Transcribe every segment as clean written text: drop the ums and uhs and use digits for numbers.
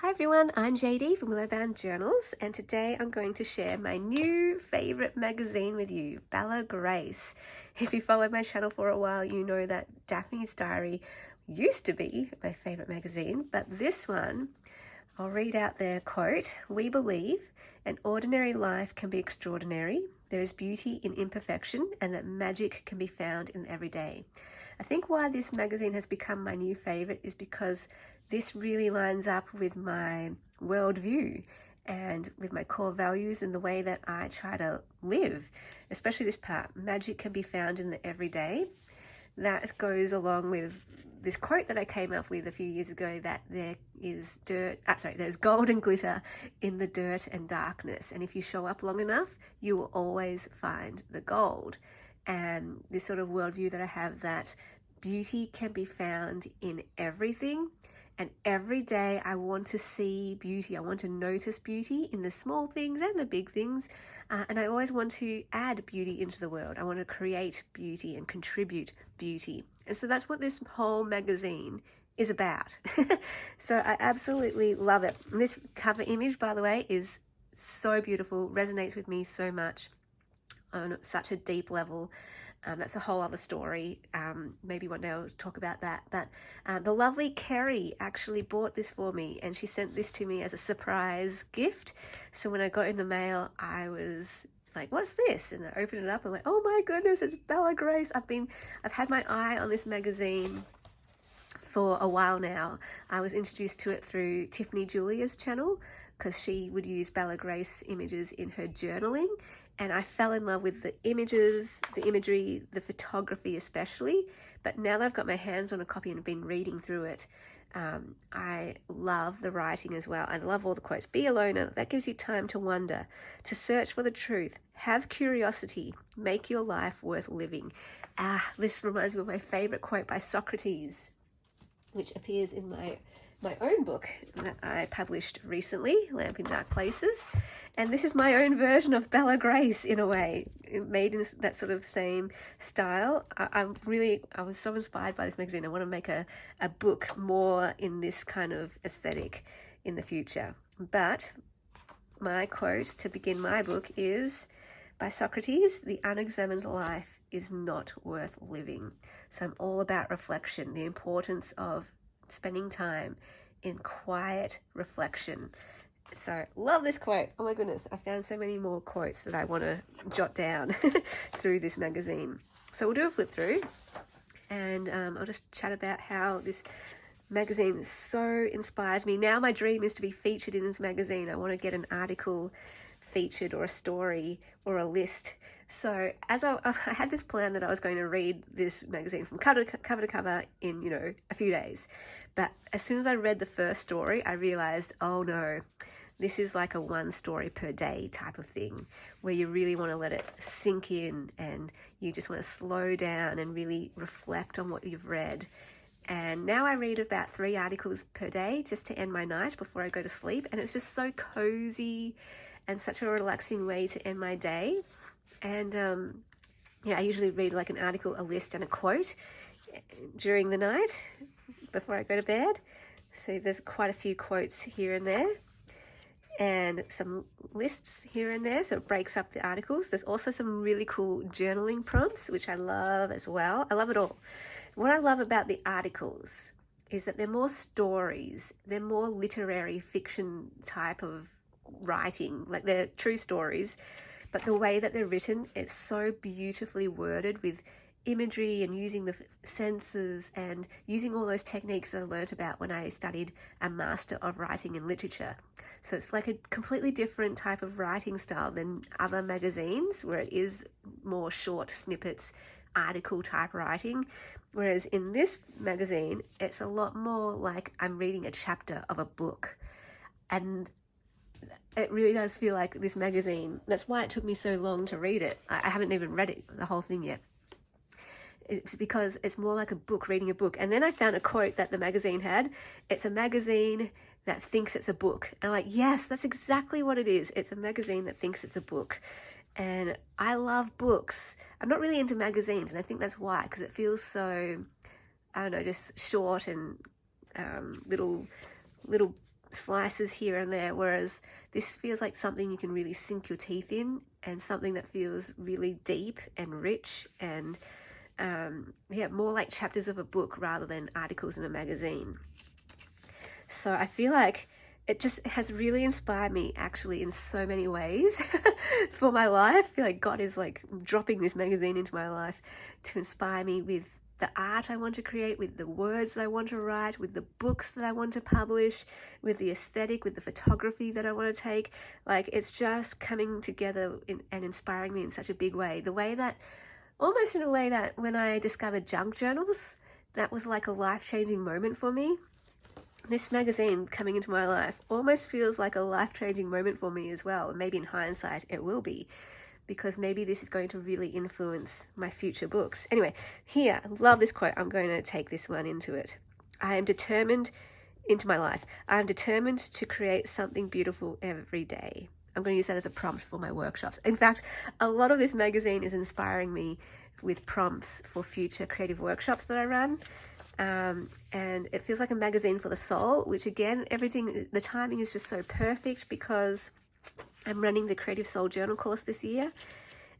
Hi everyone, I'm JD from Willowbound Journals, and today I'm going to share my new favourite magazine with you, Bella Grace. If you followed my channel for a while, you know that Daphne's Diary used to be my favourite magazine, but this one, I'll read out their quote: "We believe an ordinary life can be extraordinary. There is beauty in imperfection, and that magic can be found in every day." I think why this magazine has become my new favourite is because this really lines up with my worldview and with my core values and the way that I try to live, especially this part: magic can be found in the everyday. That goes along with this quote that I came up with a few years ago, that there's gold and glitter in the dirt and darkness, and if you show up long enough, you will always find the gold. And this sort of worldview that I have, that beauty can be found in everything, and every day I want to see beauty. I want to notice beauty in the small things and the big things, and I always want to add beauty into the world. I want to create beauty and contribute beauty, and so that's what this whole magazine is about. So I absolutely love it. And this cover image, by the way, is so beautiful, resonates with me so much on such a deep level. That's a whole other story. Maybe one day I'll talk about that. But the lovely Kerry actually bought this for me, and she sent this to me as a surprise gift. So when I got in the mail, I was like, "What's this?" And I opened it up and like, "Oh my goodness, it's Bella Grace." I've had my eye on this magazine for a while now. I was introduced to it through Tiffany Julia's channel, because she would use Bella Grace images in her journaling, and I fell in love with the images, the imagery, the photography especially. But now that I've got my hands on a copy and been reading through it, I love the writing as well. I love all the quotes. "Be a loner, that gives you time to wonder, to search for the truth, have curiosity, make your life worth living." This reminds me of my favourite quote by Socrates, which appears in my own book that I published recently, Lamp in Dark Places. And this is my own version of Bella Grace in a way, made in that sort of same style. I was so inspired by this magazine. I want to make a book more in this kind of aesthetic in the future. But my quote to begin my book is by Socrates: "The unexamined life is not worth living." So I'm all about reflection, the importance of spending time in quiet reflection. So love this quote. Oh my goodness, I found so many more quotes that I want to jot down through this magazine. So we'll do a flip through, and I'll just chat about how this magazine so inspires me. Now my dream is to be featured in this magazine. I want to get an article featured, or a story, or a list. So as I had this plan that I was going to read this magazine from cover to cover in a few days, but as soon as I read the first story, I realized, oh no, this is like a one story per day type of thing, where you really want to let it sink in, and you just want to slow down and really reflect on what you've read. And now I read about 3 articles per day just to end my night before I go to sleep, and it's just so cozy and such a relaxing way to end my day. And I usually read like an article, a list, and a quote during the night before I go to bed. So there's quite a few quotes here and there, and some lists here and there, so it breaks up the articles. There's also some really cool journaling prompts, which I love as well. I love it all. What I love about the articles is that they're more stories. They're more literary fiction type of writing, like they're true stories, but the way that they're written, it's so beautifully worded with imagery and using the senses and using all those techniques that I learned about when I studied a Master of Writing and Literature. So it's like a completely different type of writing style than other magazines, where it is more short snippets, article type writing. Whereas in this magazine, it's a lot more like I'm reading a chapter of a book. And it really does feel like this magazine. That's why it took me so long to read it. I haven't even read it, the whole thing yet. It's because it's more like a book, reading a book. And then I found a quote that the magazine had: "It's a magazine that thinks it's a book." And I'm like, yes, that's exactly what it is. It's a magazine that thinks it's a book. And I love books. I'm not really into magazines, and I think that's why, because it feels so, I don't know, just short and little slices here and there, whereas this feels like something you can really sink your teeth in, and something that feels really deep and rich, and yeah, more like chapters of a book rather than articles in a magazine. So I feel like it just has really inspired me actually in so many ways for my life. I feel like God is like dropping this magazine into my life to inspire me with the art I want to create, with the words that I want to write, with the books that I want to publish, with the aesthetic, with the photography that I want to take. Like, it's just coming together and inspiring me in such a big way. The way that, almost in a way that when I discovered junk journals, that was like a life-changing moment for me. This magazine coming into my life almost feels like a life-changing moment for me as well. And maybe in hindsight it will be, because maybe this is going to really influence my future books. Anyway, here, I love this quote. I'm going to take this one into it. I am determined into my life. I am determined to create something beautiful every day. I'm going to use that as a prompt for my workshops. In fact, a lot of this magazine is inspiring me with prompts for future creative workshops that I run. And it feels like a magazine for the soul, which again, everything, the timing is just so perfect because I'm running the Creative Soul Journal course this year,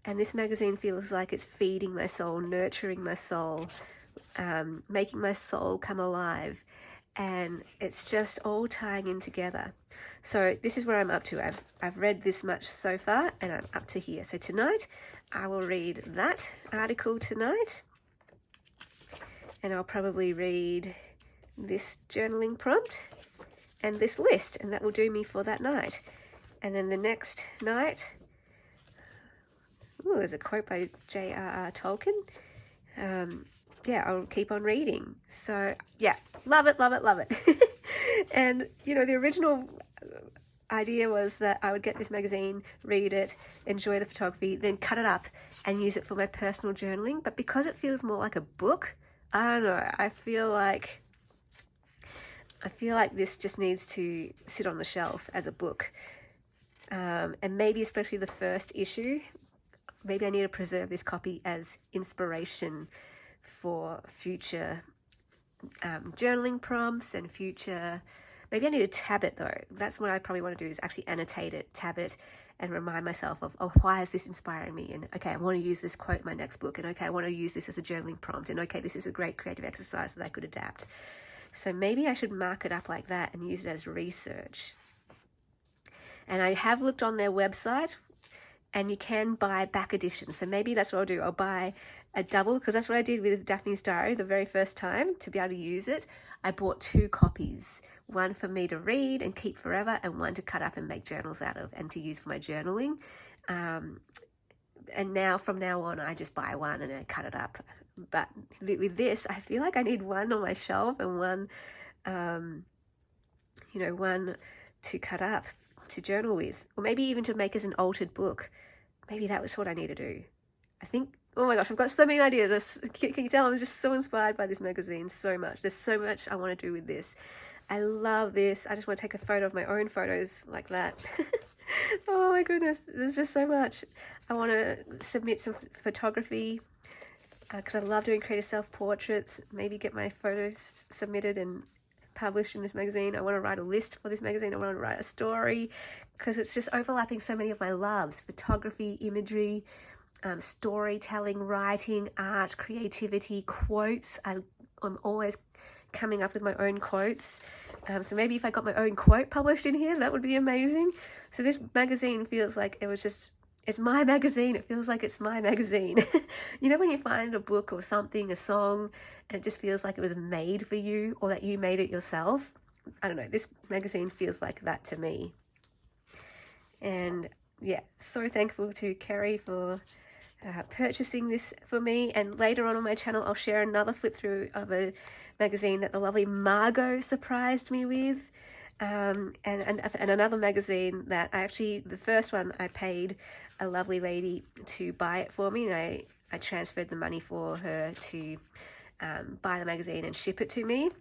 and this magazine feels like it's feeding my soul, nurturing my soul, making my soul come alive, and it's just all tying in together. So this is where I'm up to. I've read this much so far, and I'm up to here. So tonight I will read that article tonight, and I'll probably read this journaling prompt and this list, and that will do me for that night. And then the next night, oh, there's a quote by J.R.R. Tolkien. Yeah, I'll keep on reading. So yeah, love it, love it, love it. And you know, the original idea was that I would get this magazine, read it, enjoy the photography, then cut it up and use it for my personal journaling. But because it feels more like a book, I don't know, I feel like this just needs to sit on the shelf as a book. And maybe especially the first issue, maybe I need to preserve this copy as inspiration for future journaling prompts and future, maybe I need to tab it though. That's what I probably want to do, is actually annotate it, tab it, and remind myself of, oh, why is this inspiring me? And okay, I want to use this quote in my next book, and okay, I want to use this as a journaling prompt, and okay, this is a great creative exercise that I could adapt. So maybe I should mark it up like that and use it as research. And I have looked on their website, and you can buy back editions. So maybe that's what I'll do. I'll buy a double, because that's what I did with Daphne's Diary the very first time. To be able to use it, I bought 2 copies, one for me to read and keep forever, and one to cut up and make journals out of and to use for my journaling. And now, from now on, I just buy one and I cut it up. But with this, I feel like I need one on my shelf and one, one to cut up, to journal with, or maybe even to make as an altered book. Maybe that was what I need to do. I think, oh my gosh, I've got so many ideas. Can you tell I'm just so inspired by this magazine so much. There's so much I want to do with this. I love this. I just want to take a photo of my own photos like that. Oh my goodness, there's just so much. I want to submit some photography, because I love doing creative self-portraits. Maybe get my photos submitted and published in this magazine. I want to write a list for this magazine. I want to write a story, because it's just overlapping so many of my loves: photography, imagery, storytelling, writing, art, creativity, quotes. I'm always coming up with my own quotes. So maybe if I got my own quote published in here, that would be amazing. So this magazine feels like it's my magazine. It feels like it's my magazine. You know when you find a book or something, a song, and it just feels like it was made for you, or that you made it yourself? I don't know, this magazine feels like that to me. And yeah, so thankful to Kerry for purchasing this for me. And later on my channel, I'll share another flip through of a magazine that the lovely Margot surprised me with. And another magazine that the first one I paid a lovely lady to buy it for me, and I transferred the money for her to buy the magazine and ship it to me.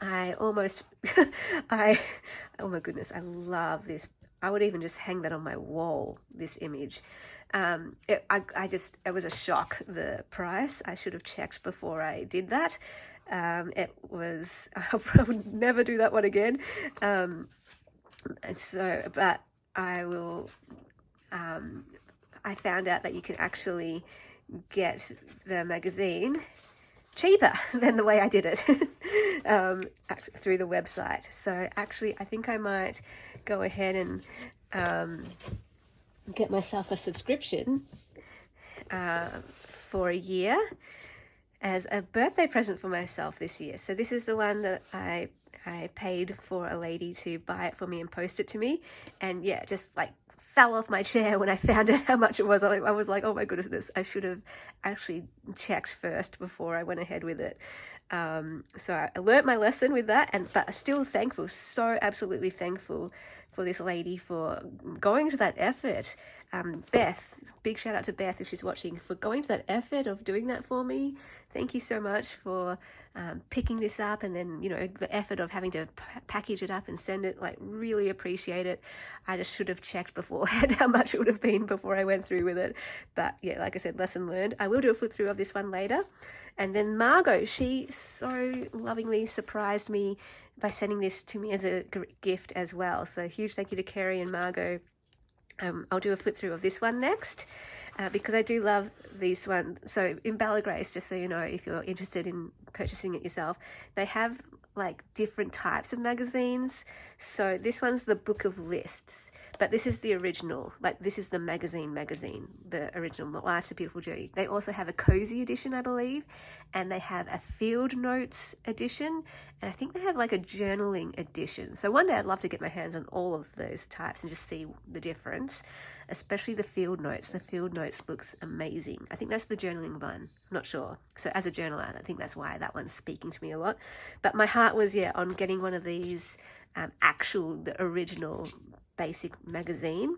Oh my goodness, I love this. I would even just hang that on my wall, this image. It was a shock, the price. I should have checked before I did that. It was, I would never do that one again. And so, but I will, I found out that you can actually get the magazine cheaper than the way I did it through the website. So actually, I think I might go ahead and get myself a subscription for a year as a birthday present for myself this year. So this is the one that I paid for a lady to buy it for me and post it to me, and yeah, just like fell off my chair when I found out how much it was. I was like, oh my goodness, I should have actually checked first before I went ahead with it. So I learnt my lesson with that, but still thankful, so absolutely thankful for this lady for going to that effort. Beth, big shout out to Beth if she's watching, for going to that effort of doing that for me. Thank you so much for picking this up, and then, you know, the effort of having to package it up and send it. Like, really appreciate it. I just should have checked beforehand how much it would have been before I went through with it. But yeah, like I said, lesson learned. I will do a flip through of this one later. And then Margot, she so lovingly surprised me by sending this to me as a gift as well. So huge thank you to Kerry and Margot. I'll do a flip through of this one next because I do love this one. So in Bella Grace, just so you know, if you're interested in purchasing it yourself, they have like different types of magazines. So this one's the Book of Lists, but this is the original. Like, this is the magazine, the original Life's a Beautiful Journey. They also have a cozy edition, I believe, and they have a field notes edition, and I think they have like a journaling edition. So one day I'd love to get my hands on all of those types and just see the difference, especially the field notes. The field notes looks amazing. I think that's the journaling one. I'm not sure. So as a journaler, I think that's why that one's speaking to me a lot. But my heart was, yeah, on getting one of these the original basic magazine.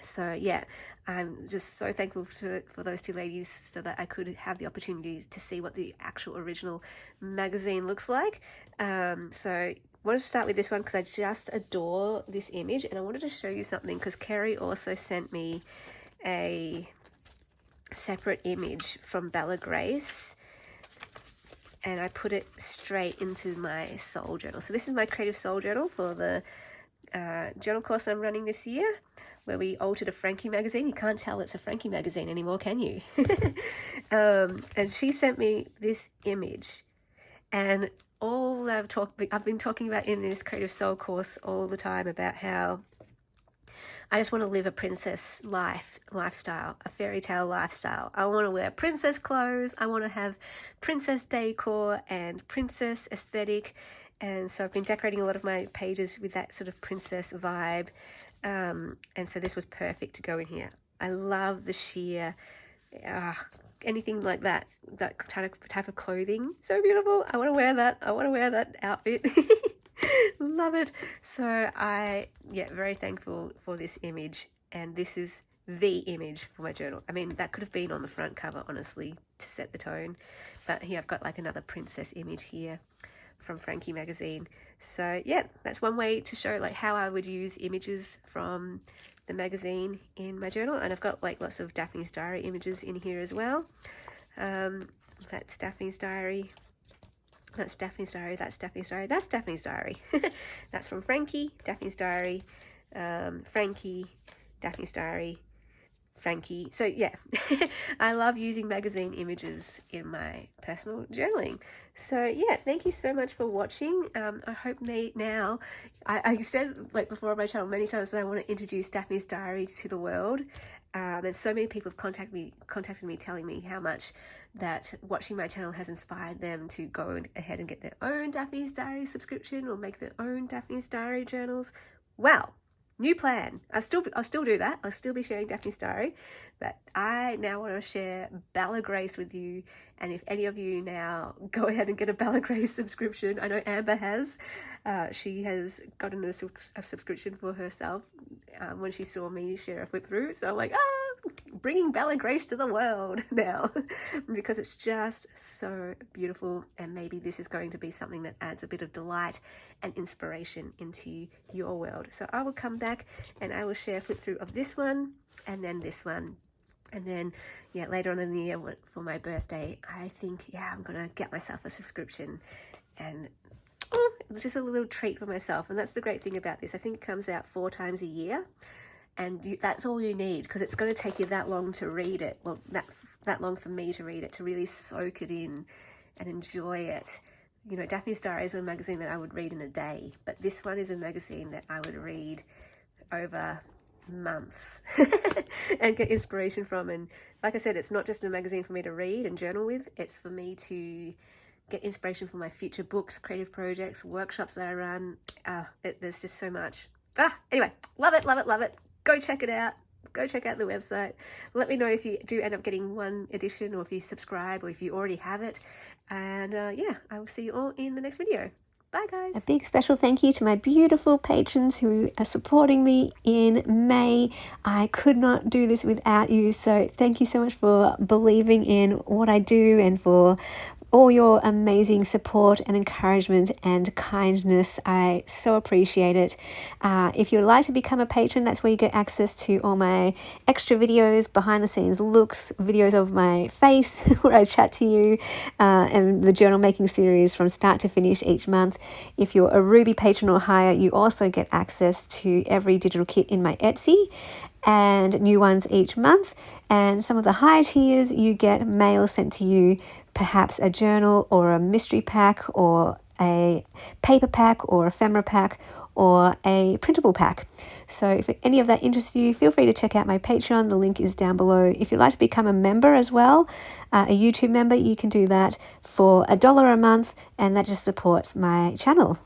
So yeah, I'm just so thankful for those two ladies, so that I could have the opportunity to see what the actual original magazine looks like. So I wanted to start with this one because I just adore this image, and I wanted to show you something because Kerry also sent me a separate image from Bella Grace, and I put it straight into my soul journal. So this is my creative soul journal for the journal course I'm running this year, where we altered a Frankie magazine. You can't tell it's a Frankie magazine anymore, can you? And she sent me this image, and all I've been talking about in this creative soul course all the time about how I just want to live a princess lifestyle, a fairy tale lifestyle. I want to wear princess clothes. I want to have princess decor and princess aesthetic. And so I've been decorating a lot of my pages with that sort of princess vibe. And so this was perfect to go in here. I love the sheer, anything like that type of clothing. So beautiful. I want to wear that. I want to wear that outfit. Love it. So very thankful for this image, and this is the image for my journal. I mean, that could have been on the front cover, honestly, to set the tone, but here I've got like another princess image here from Frankie magazine. So yeah, that's one way to show like how I would use images from the magazine in my journal. And I've got like lots of Daphne's Diary images in here as well. That's Daphne's Diary. That's Daphne's Diary, that's Daphne's Diary, that's Daphne's Diary. That's from Frankie, Daphne's Diary, Frankie, Daphne's Diary, Frankie. So yeah, I love using magazine images in my personal journaling. So yeah, thank you so much for watching. I hope now, I said like before on my channel many times that I want to introduce Daphne's Diary to the world. And so many people have contacted me telling me how much that watching my channel has inspired them to go ahead and get their own Daphne's Diary subscription or make their own Daphne's Diary journals. Well, new plan. I'll still do that. I'll still be sharing Daphne's Diary, but I now want to share Bella Grace with you. And if any of you now go ahead and get a Bella Grace subscription, I know Amber has. She has gotten a subscription for herself when she saw me share a flip through. So I'm like, bringing Bella Grace to the world now because it's just so beautiful, and maybe this is going to be something that adds a bit of delight and inspiration into your world. So I will come back and I will share a flip through of this one and then this one, And then, yeah, later on in the year for my birthday, I think, yeah, I'm going to get myself a subscription. And it was just a little treat for myself. And that's the great thing about this. I think it comes out 4 times a year. And that's all you need, because it's going to take you that long to read it. Well, that long for me to read it, to really soak it in and enjoy it. You know, Daphne's Diary is a magazine that I would read in a day. But this one is a magazine that I would read over months and get inspiration from. And like I said, it's not just a magazine for me to read and journal with, it's for me to get inspiration for my future books, creative projects, workshops that I run. There's just so much. Anyway, love it, love it, love it. Go check it out. Go check out the website. Let me know if you do end up getting one edition, or if you subscribe, or if you already have it. And yeah, I will see you all in the next video. Bye, guys. A big special thank you to my beautiful patrons who are supporting me in May. I could not do this without you, so thank you so much for believing in what I do and for all your amazing support and encouragement and kindness. I so appreciate it. If you'd like to become a patron, that's where you get access to all my extra videos, behind the scenes looks, videos of my face where I chat to you, and the journal making series from start to finish each month. If you're a Ruby patron or higher, you also get access to every digital kit in my Etsy and new ones each month. And some of the higher tiers, you get mail sent to you, perhaps a journal or a mystery pack or a paper pack or ephemera pack or a printable pack. So if any of that interests you, feel free to check out my Patreon. The link is down below. If you'd like to become a member as well, a YouTube member, you can do that for $1 a month, and that just supports my channel.